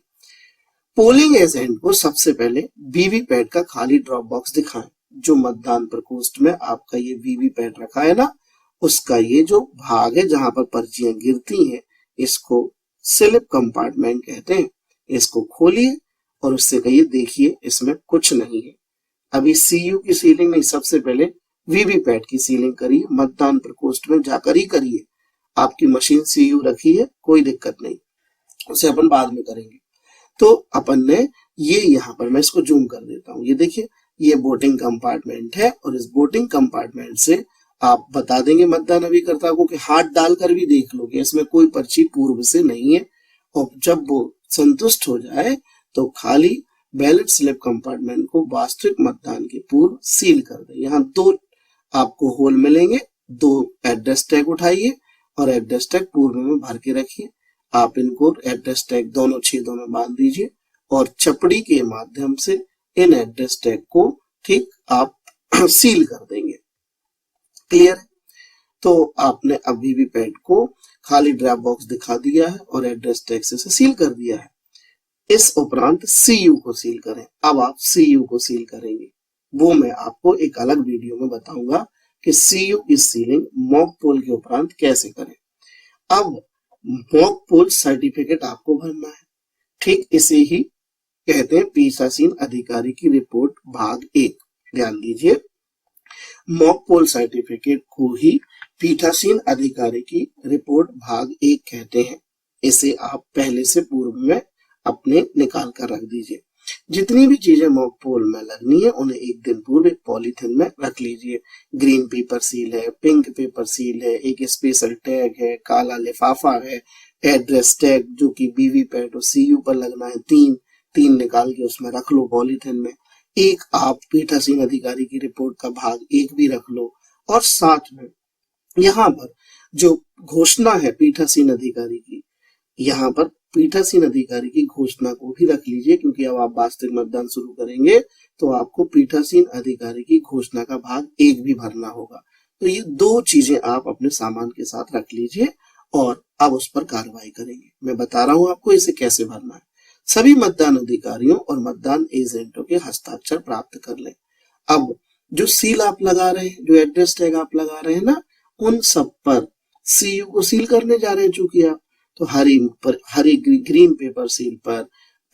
पोलिंग एजेंट को सबसे पहले वीवीपैट का खाली ड्रॉप बॉक्स दिखाएं। जो मतदान प्रकोष्ठ में आपका ये वीवीपैट रखा है ना, उसका ये जो भाग है जहां पर पर्चियां गिरती हैं, इसको स्लिप कंपार्टमेंट कहते हैं। इसको खोलिए और उससे कहिए देखिए इसमें कुछ नहीं है। अभी सीयू की सीलिंग नहीं, सबसे पहले वीवीपैट की सीलिंग करिए, मतदान प्रकोष्ठ में जाकर ही करिए। आपकी मशीन सीयू रखी है, कोई दिक्कत नहीं, उसे अपन बाद में करेंगे। तो अपन ने ये यहाँ पर, मैं इसको जूम कर देता हूँ, ये देखिए ये वोटिंग कंपार्टमेंट है और इस वोटिंग कंपार्टमेंट से आप बता देंगे मतदान अभिकर्ता को कि हाथ डालकर भी देख लो कि इसमें कोई पर्ची पूर्व से नहीं है। और जब वो संतुष्ट हो जाए तो खाली बैलेट स्लिप कंपार्टमेंट को वास्तविक मतदान के पूर्व सील कर दें। यहाँ 2 आपको होल मिलेंगे, 2 एड्रेस टैग उठाइए और एड्रेस टैग पूर्व में भर के रखिए। आप इनको एड्रेस टैग दोनों छेदों में बांध दीजिए और चपड़ी के माध्यम से इन एड्रेस टैग को, ठीक, आप सील कर देंगे। क्लियर। तो आपने अब वीवीपैट को खाली ड्रॉप बॉक्स दिखा दिया है और एड्रेस टैग से सील कर दिया है। इस उपरांत सीयू को सील करें। अब आप सीयू को सील करेंगे, वो मैं आपको एक अलग वीडियो में बताऊंगा कि सीयू की सीलिंग मॉक पोल के उपरांत कैसे करें। अब मॉक पोल सर्टिफिकेट आपको भरना है, ठीक इसे ही कहते हैं पीठासीन अधिकारी की रिपोर्ट भाग 1। ध्यान दीजिए, मॉक पोल सर्टिफिकेट को ही पीठासीन अधिकारी की रिपोर्ट भाग 1 कहते हैं। इसे आप पहले से पूर्व में अपने निकाल कर रख दीजिए। जितनी भी चीजें मॉक पोल में लगनी है उन्हें एक दिन पूर्व एक पॉलीथिन में रख लीजिए। ग्रीन पेपर सील है, पिंक पेपर सील है, एक स्पेशल टैग है, काला लिफाफा है, एड्रेस टैग जो कि वीवीपैट और सीयू पर लगना है, तीन निकाल के उसमें रख लो पॉलीथिन में। एक आप पीठासीन अधिकारी की रिपोर्ट का भाग 1 भी रख लो, और साथ में यहाँ पर जो घोषणा है पीठासीन अधिकारी की, यहाँ पर पीठासीन अधिकारी की घोषणा को भी रख लीजिए, क्योंकि अब आप वास्तविक मतदान शुरू करेंगे तो आपको पीठासीन अधिकारी की घोषणा का भाग 1 भी भरना होगा। तो ये 2 चीजें आप अपने सामान के साथ रख लीजिए और अब उस पर कार्रवाई करेंगे। मैं बता रहा हूं आपको इसे कैसे भरना है। सभी मतदान अधिकारियों और मतदान एजेंटों के हस्ताक्षर प्राप्त कर लें। अब जो सील आप लगा रहे हैं, जो एड्रेस टैग आप लगा रहे हैं ना, उन सब पर सीयू को सील करने जा रहे हैं। चूंकि आप तो हरी ग्रीन पेपर सील पर,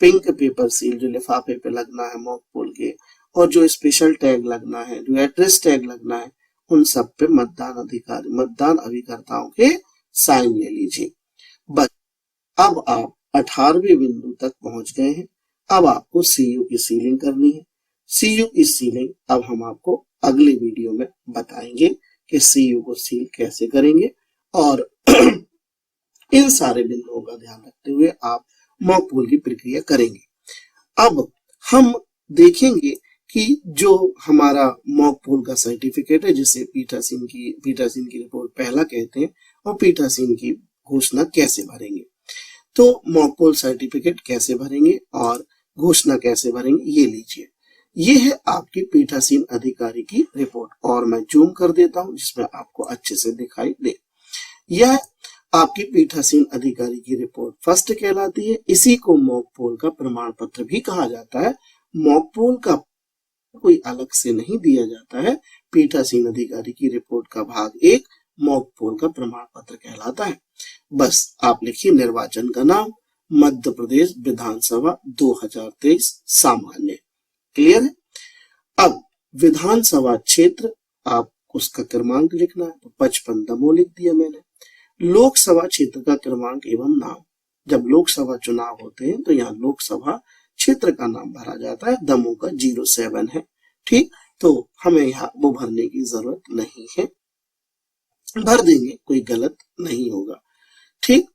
पिंक पेपर सील जो लिफाफे पे लगना है मॉक पोल के, और जो स्पेशल टैग लगना है, जो एड्रेस टैग लगना है, उन सब पे मतदान अभिकर्ताओं के साइन ले लीजिए। बस अब आप 18वें बिंदु तक पहुंच गए हैं। अब आपको सीयू की सीलिंग करनी है। सीयू की सीलिंग अब हम आपको अगले वीडियो में बताएंगे कि सीयू को सील कैसे करेंगे, और इन सारे बिंदुओं का ध्यान रखते हुए आप मॉक पोल की प्रक्रिया करेंगे। अब हम देखेंगे कि जो हमारा मॉक पोल का सर्टिफिकेट है, जिसे पीठासीन की रिपोर्ट पहला कहते हैं, और पीठासीन की घोषणा कैसे भरेंगे। तो मॉक पोल सर्टिफिकेट कैसे भरेंगे और घोषणा कैसे भरेंगे, ये लीजिए। ये है आपकी पीठासीन अधिकारी की रिपोर्ट, और मैं जूम कर देता हूं जिसमें आपको अच्छे से दिखाई दे। यह आपकी पीठासीन अधिकारी की रिपोर्ट फर्स्ट कहलाती है। इसी को मॉक पोल का प्रमाण पत्र भी कहा जाता है। मॉक पोल का कोई अलग से नहीं दिया जाता है। पीठासीन अधिकारी की रिपोर्ट का भाग 1 मॉक पोल का प्रमाण पत्र कहलाता है। बस आप लिखिए निर्वाचन का नाम, मध्य प्रदेश विधानसभा 2023 सामान्य। क्लियर है। अब विधानसभा क्षेत्र आप उसका क्रमांक लिखना है, तो 55 दमोह लिख दिया मैंने। लोकसभा क्षेत्र का क्रमांक एवं नाम, जब लोकसभा चुनाव होते हैं तो यहाँ लोकसभा क्षेत्र का नाम भरा जाता है। दमोह का 07 है। ठीक, तो हमें यहाँ वो भरने की जरूरत नहीं है, भर देंगे, कोई गलत नहीं होगा। ठीक,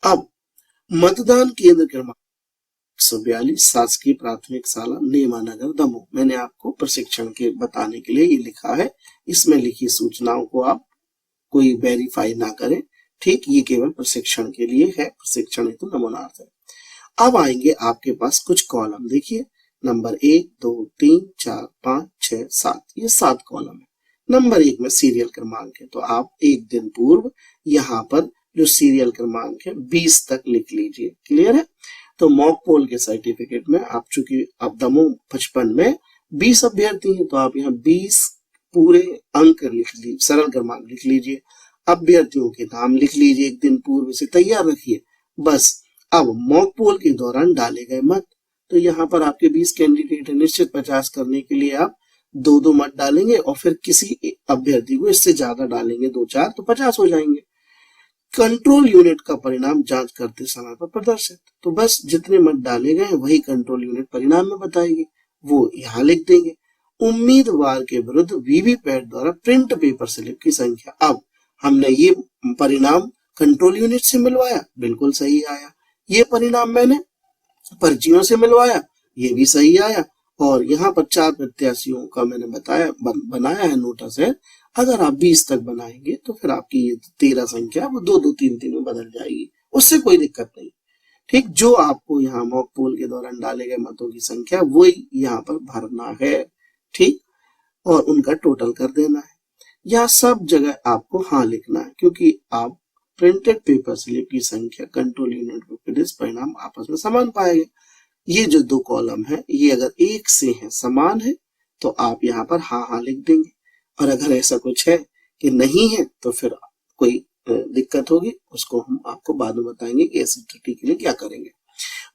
अब मतदान केंद्र क्रमांक 142 शासकीय प्राथमिक शाला नेमानगर दमोह। मैंने आपको प्रशिक्षण के बताने के लिए ये लिखा है। इसमें लिखी सूचनाओं को आप कोई वेरीफाई ना करें। ठीक, ये केवल प्रशिक्षण के लिए है, प्रशिक्षण हेतु नमूनार्थ है। अब आएंगे आपके पास कुछ कॉलम, देखिए नंबर 1, 2, 3, 4, 5, 6, 7, ये 7 कॉलम है। नंबर 1 में सीरियल क्रमांक है, तो आप एक दिन पूर्व यहाँ पर जो सीरियल क्रमांक है 20 तक लिख लीजिए। क्लियर है। तो मॉक पोल के सर्टिफिकेट में आप चूंकि अब दमोह 55 में 20 अभ्यर्थी हैं, तो आप यहाँ 20 पूरे अंक लिख लीजिए, सरल क्रमांक लिख लीजिए। अभ्यर्थियों के नाम लिख लीजिए, एक दिन पूर्व से तैयार रखिए। बस अब मॉक पोल के दौरान डाले गए मत, तो यहाँ पर आपके 20 कैंडिडेट है, निश्चित 50 करने के लिए आप 2-2 मत डालेंगे, और फिर किसी अभ्यर्थी को इससे ज्यादा डालेंगे 2-4, तो 50 हो जाएंगे। कंट्रोल यूनिट का परिणाम जांच करते समय पर प्रदर्शित, तो बस जितने मत डाले गए वही कंट्रोल यूनिट परिणाम में बताएगी, वो यहाँ लिख देंगे। उम्मीदवार के विरुद्ध वीवीपैट द्वारा प्रिंट पेपर स्लिप की संख्या, अब हमने ये परिणाम कंट्रोल यूनिट से मिलवाया, बिल्कुल सही आया। ये परिणाम मैंने पर्चियों से मिलवाया, ये भी सही आया। और यहाँ पर 4 प्रत्याशियों का मैंने बताया बनाया है नोटिस है। अगर आप 20 तक बनाएंगे तो फिर आपकी ये 13 संख्या वो 2-2, 3-3 में बदल जाएगी, उससे कोई दिक्कत नहीं। ठीक, जो आपको यहाँ मॉक पोल के दौरान डाले गए मतों की संख्या वही यहाँ पर भरना है। ठीक, और उनका टोटल कर देना है। यहाँ सब जगह आपको हाँ लिखना है, क्योंकि आप प्रिंटेड पेपर स्लिप की संख्या कंट्रोल यूनिट को परिणाम आपस में समान पाएंगे। ये जो दो कॉलम है ये अगर एक से है, समान है, तो आप यहाँ पर हाँ हाँ लिख देंगे, और अगर ऐसा कुछ है कि नहीं है तो फिर कोई दिक्कत होगी, उसको हम आपको बाद में बताएंगे कि ऐसी त्रुटि के लिए क्या करेंगे।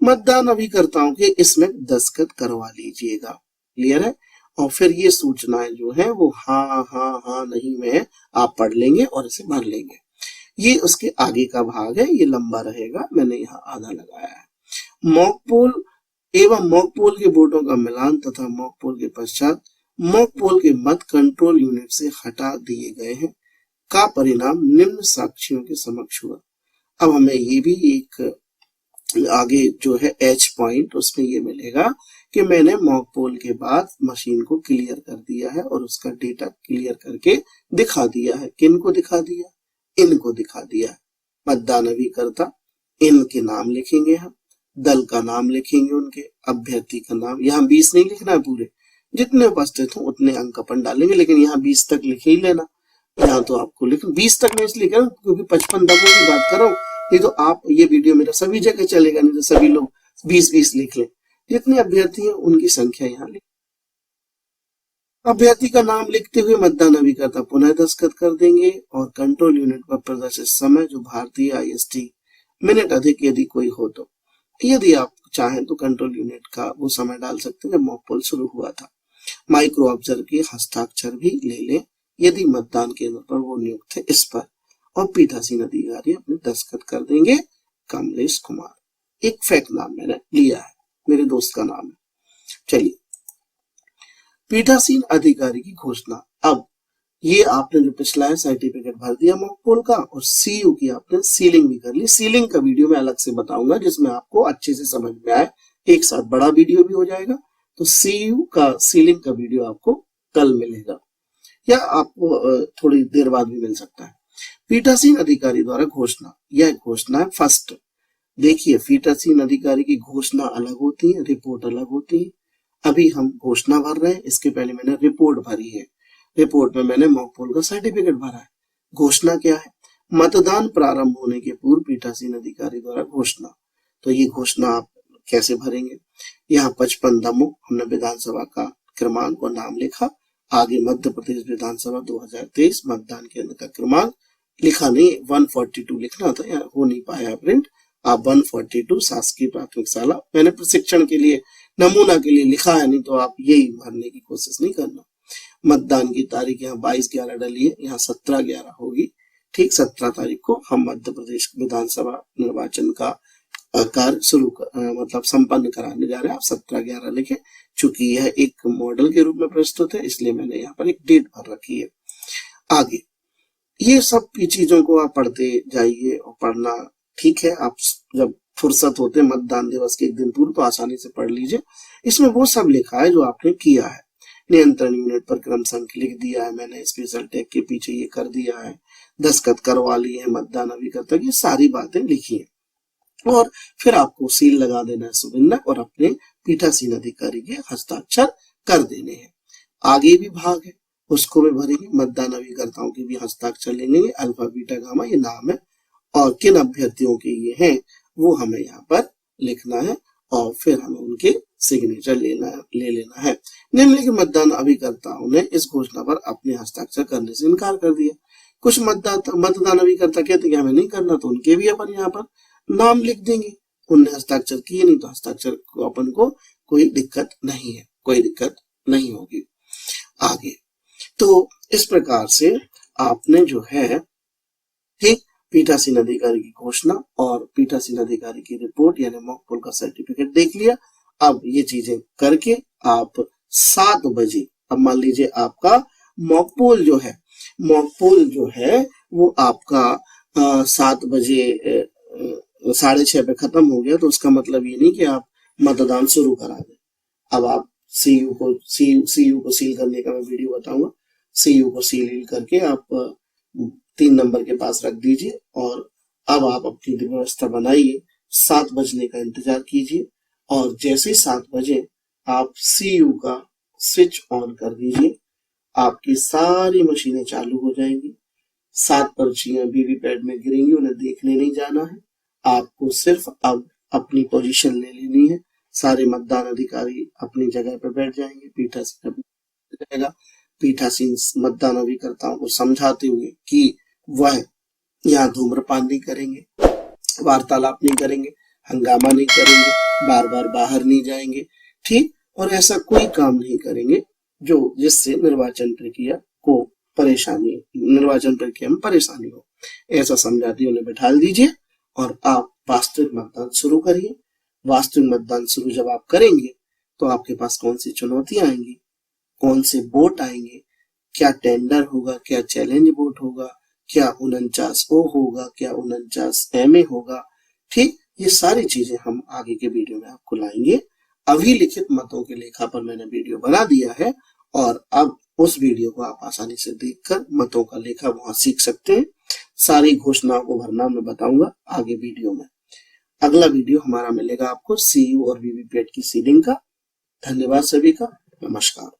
मतदान अभिकर्ताओं के इसमें दस्तखत करवा लीजिएगा। क्लियर है? और फिर ये सूचनाएं जो है वो हाँ हाँ हाँ नहीं में आप पढ़ लेंगे और इसे भर लेंगे। ये उसके आगे का भाग है, ये लंबा रहेगा, मैंने यहाँ आधा लगाया है। मॉक पोल एवं मॉक पोल के वोटों का मिलान तथा मॉक पोल के पश्चात मॉक पोल के मत कंट्रोल यूनिट से हटा दिए गए हैं का परिणाम निम्न साक्षियों के समक्ष हुआ। अब हमें ये भी एक आगे जो है एच पॉइंट, उसमें ये मिलेगा कि मैंने मॉक पोल के बाद मशीन को क्लियर कर दिया है और उसका डेटा क्लियर करके दिखा दिया है। किन को दिखा दिया? इनको दिखा दिया है। मतदान अभिकर्ता, इनके नाम लिखेंगे हम, दल का नाम लिखेंगे, उनके अभ्यर्थी का नाम। यहाँ 20 नहीं लिखना है, पूरे जितने उपस्थित हो उतने अंक अपन डालेंगे, लेकिन यहाँ 20 तक लिख ही लेना। यहाँ तो आपको लिख 20 तक मैं इसलिए कह रहा हूँ क्योंकि 55 दमों की बात कर रहा हूँ, नहीं तो आप ये वीडियो मेरा सभी जगह चलेगा, नहीं तो सभी लोग 20-20 लिख लें। जितने अभ्यर्थी हैं उनकी संख्या यहाँ लिख। अभ्यर्थी का नाम लिखते हुए मतदान अभिकर्ता पुनः दस्तखत कर देंगे और कंट्रोल यूनिट पर प्रदर्शित समय जो भारतीय IST मिनट अधिक यदि कोई हो तो, यदि आप चाहें तो कंट्रोल यूनिट का वो समय डाल सकते हैं जब मॉक पोल शुरू हुआ था। माइक्रो ऑब्जर्वर के हस्ताक्षर भी ले लें यदि मतदान केंद्र पर वो नियुक्त है इस पर, और पीठासीन अधिकारी अपने दस्तखत कर देंगे। कमलेश कुमार, एक फेक नाम मैंने लिया है, मेरे दोस्त का नाम है। चलिए, पीठासीन अधिकारी की घोषणा। अब ये आपने जो पिछला है सर्टिफिकेट भर दिया मॉक पोल का, और CU की आपने सीलिंग भी कर ली। सीलिंग का वीडियो मैं अलग से बताऊंगा जिसमें आपको अच्छे से समझ में आए, एक साथ बड़ा वीडियो भी हो जाएगा। तो CU का सीलिंग का वीडियो आपको कल मिलेगा या आपको थोड़ी देर बाद भी मिल सकता है। पीठासीन अधिकारी द्वारा घोषणा, यह घोषणा है फर्स्ट। देखिए, पीठासीन अधिकारी की घोषणा अलग होती है, रिपोर्ट अलग होती है। अभी हम घोषणा भर रहे हैं, इसके पहले मैंने रिपोर्ट भरी है। रिपोर्ट में मैंने मॉक पोल का सर्टिफिकेट भरा है। घोषणा क्या है? मतदान प्रारंभ होने के पूर्व पीठासीन अधिकारी द्वारा घोषणा। तो ये घोषणा आप कैसे भरेंगे? यहाँ 55 दमों, हमने विधानसभा का क्रमांक और नाम लिखा। आगे मध्य प्रदेश विधानसभा 2023 मतदान केंद्र का क्रमांक लिखा नहीं, 142 लिखना था, यहाँ हो नहीं पाया प्रिंट। आप 142 शासकीय प्राथमिक शाला, मैंने प्रशिक्षण के लिए नमूना के लिए लिखा है, नहीं तो आप यही भरने की कोशिश नहीं करना। मतदान की तारीख यहाँ 22/11 डली है, यहाँ 17/11 होगी। ठीक 17 तारीख को हम मध्य प्रदेश विधानसभा निर्वाचन का कार्य शुरू मतलब संपन्न कराने जा रहे हैं। आप 17/11 लिखें, चूंकि यह एक मॉडल के रूप में प्रस्तुत है इसलिए मैंने यहाँ पर एक डेट भर रखी है। आगे ये सब चीजों को आप पढ़ते जाइए, और पढ़ना ठीक है, आप जब फुर्सत होते मतदान दिवस के एक दिन पूर्व तो आसानी से पढ़ लीजिए। इसमें वो सब लिखा है जो आपने किया है। नियंत्रण यूनिट पर क्रम संख्या लिख दिया है मैंने, स्पेशल टैग के पीछे ये कर दिया है, दस्तखत करवा ली है मतदान अभिकर्ता की, सारी बातें लिखी है। और फिर आपको सील लगा देना है सुविन्नक, और अपने पीठासीन अधिकारी के हस्ताक्षर कर देने हैं। आगे भी भाग है, उसको भी भरेंगे। मतदान अभिकर्ताओं के भी हस्ताक्षर लेंगे, अल्फा बीटा गामा ये नाम है, और किन अभ्यर्थियों के ये हैं वो हमें यहाँ पर लिखना है, और फिर हमें उनके सिग्नेचर ले लेना है। निम्नलिखित मतदान अभिकर्ताओं ने इस घोषणा पर अपने हस्ताक्षर करने से इनकार कर दिया। कुछ मतदान अभिकर्ता कहते कि हमें नहीं करना, तो उनके भी अपन यहाँ पर नाम लिख देंगे। उनने हस्ताक्षर किए नहीं तो हस्ताक्षर को अपन को कोई दिक्कत नहीं है, कोई दिक्कत नहीं होगी। आगे तो इस प्रकार से आपने जो है ठीक पीठासीन अधिकारी की घोषणा और पीठासीन अधिकारी की रिपोर्ट यानी मॉक पोल का सर्टिफिकेट देख लिया। अब ये चीजें करके आप 7 बजे, अब मान लीजिए आपका मॉक पोल जो है वो आपका 7 बजे 6:30 पे खत्म हो गया, तो उसका मतलब ये नहीं कि आप मतदान शुरू करा दें। अब आप CU को सील करने का मैं वीडियो बताऊंगा। CU को सील करके आप 3 नंबर के पास रख दीजिए, और अब आप अपनी व्यवस्था बनाइए। 7 बजने का इंतजार कीजिए, और जैसे ही 7 बजे आप CU का स्विच ऑन कर दीजिए, आपकी सारी मशीनें चालू हो जाएंगी। 7 पर्चियां वीवीपैट में गिरेंगी, उन्हें देखने नहीं जाना है, आपको सिर्फ अब अपनी पोजीशन ले लेनी है। सारे मतदान अधिकारी अपनी जगह पर बैठ जाएंगे, पीठासीन बैठ जाएगा। पीठासीन मतदान अभिकर्ताओं को समझाते हुए कि वह यहाँ धूम्रपान नहीं करेंगे, वार्तालाप नहीं करेंगे, हंगामा नहीं करेंगे, बार बार बाहर नहीं जाएंगे, ठीक, और ऐसा कोई काम नहीं करेंगे जो जिससे निर्वाचन प्रक्रिया में परेशानी हो। ऐसा समझाते उन्हें बैठा दीजिए और आप वास्तविक मतदान शुरू करिए। वास्तविक मतदान शुरू जब आप करेंगे तो आपके पास कौन सी चुनौतियां आएंगी, कौन से वोट आएंगे, क्या टेंडर होगा, क्या चैलेंज वोट होगा, क्या 49O होगा, क्या 49MA होगा, ठीक, ये सारी चीजें हम आगे के वीडियो में आपको लाएंगे। अभी लिखित मतों के लेखा पर मैंने वीडियो बना दिया है और अब उस वीडियो को आप आसानी से देखकर मतों का लेखा वहां सीख सकते हैं। सारी घोषणाओं को भरना मैं बताऊंगा आगे वीडियो में। अगला वीडियो हमारा मिलेगा आपको CU और वीवीपैट की सीडिंग का। धन्यवाद सभी का, नमस्कार।